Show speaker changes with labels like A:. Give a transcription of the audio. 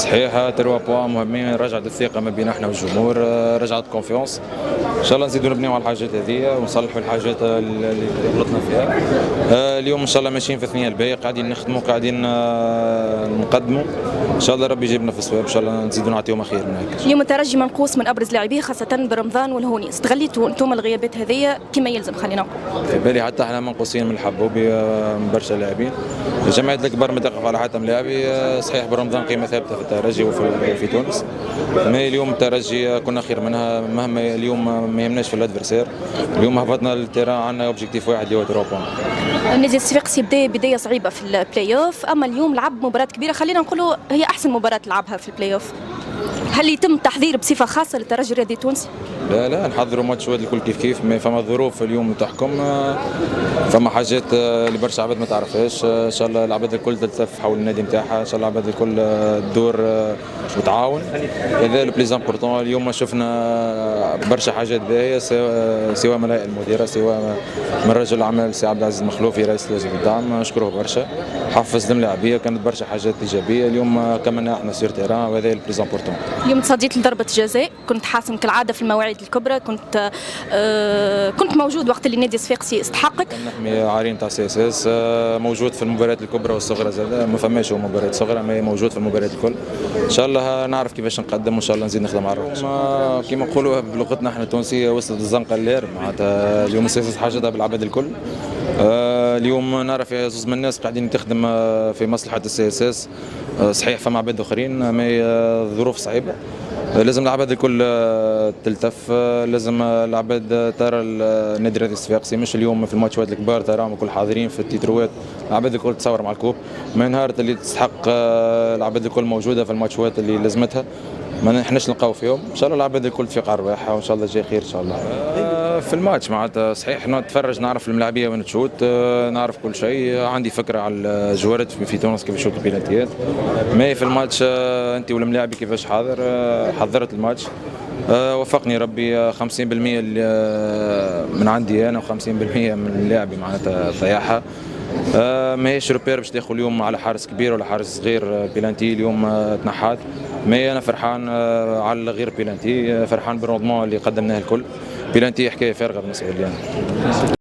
A: صحيح 3 بوان مهمين، رجعت الثقة ما بين احنا والجمهور، رجعت كونفيونس. ان شاء الله نزيدوا نبنيو على الحاجات هذه ونصلحوا الحاجات اللي غلطنا فيها. اليوم ان شاء الله ماشيين في الثنية الباقي، قاعدين نخدموا، قاعدين نقدموا. ان شاء الله ربي يجيبنا في الصواب، ان شاء الله نزيدوا نعطيو ما خير من هيك.
B: اليوم الترجي منقوص من ابرز لاعبيه خاصه برمضان والهوني، استغليتوا انتم الغيابات هذه كما يلزم خلينا نقول.
A: في بالي حتى احنا منقوصين من الحبوبي من برشا لاعبين. الجمعية الكبار ما تقف على حاتم لاعبي، صحيح برمضان قيمة ثابتة في الترجي وفي تونس. ما اليوم الترجي كنا خير منها، مهما اليوم ما يهمناش في الادفرسير. اليوم هبطنا للتيران عندنا اوبجيكتيف واحد اللي هو 3 بوان.
B: النادي الصفاقسي بدا بدايه صعيبه في البلاي اوف، اما اليوم لعب مباراه كبيره، خلينا نقولوا هي احسن مباراه لعبها في البلاي اوف. هل يتم تحضير بصفه خاصه للترجي الرياضي التونسي؟
A: لا نحضروا ماتشات الكل كيف ما فما ظروف اليوم تحكم، فما حاجات اللي برشا عباد ما تعرفهاش. ان شاء الله العباد الكل تلتف حول النادي نتاعها، ان شاء الله العباد الكل تدور وتعاون. هذا لو بليز امبورطون. اليوم شفنا برشا حاجات باهيه، سواء من المديره، سواء من رجل الاعمال سي عبد العزيز مخلوفي رئيس لجنه الدعم، نشكروه برشا. حفز الملاعبيه، كانت برشا حاجات ايجابيه. اليوم كملنا احنا سير تيران وهذا لو بليز امبورطون.
B: اليوم تصديت لضربه جزاء، كنت حاسم كالعاده في المواعيد الكبرى، كنت موجود وقت اللي النادي الصفاقسي استحقك.
A: نحمي عارين تاع سي اس اس، موجود في المباريات الكبرى والصغرى زاد، ما فماش هو مباريات صغرى، ما موجود في المباريات الكل. ان شاء الله نعرف كيفاش نقدم، وان شاء الله نزيد نخدم على الروح. كيما نقولوا بلغتنا احنا التونسيه، وصلت الزنقه للير معناتها. اليوم سي اس اس حاجتها بالعباد الكل. اليوم نعرف زوز من الناس قاعدين تخدم في مصلحه السي اس اس. صحيح فما عباد اخرين، ما ظروف صعيبه. لازم العباد الكل تلتف، لازم العباد ترى النادي الرياضي الصفاقسي، مش اليوم في الماتشات الكبار تراهم الكل حاضرين في التيتروات. العباد الكل تصور مع الكوب، ما نهار اللي تستحق العباد الكل موجوده في الماتشات اللي لازمتها، ما نحناش نلقاو فيهم. ان شاء الله العباد الكل تفيق على رواحها، وان شاء الله جاي خير ان شاء الله. في الماتش معناتها صحيح نتفرج، نعرف الملاعبيه وين تشوت، نعرف كل شيء، عندي فكره على الجوارات في تونس كيف يشوتوا البينالتيات. ما في الماتش انت والملاعبي كيفاش حاضر، حضرت الماتش، وفقني ربي 50% من عندي انا و50% من لاعبي معناتها ضيعها. ماهيش روبير باش تاخذ اليوم على حارس كبير ولا حارس صغير. بيلانتي اليوم تنحات، ما انا فرحان على غير بيلانتي، فرحان بالروندمون اللي قدمناه الكل. بيلانتي حكايه فارغه بالنسبه لي أنا.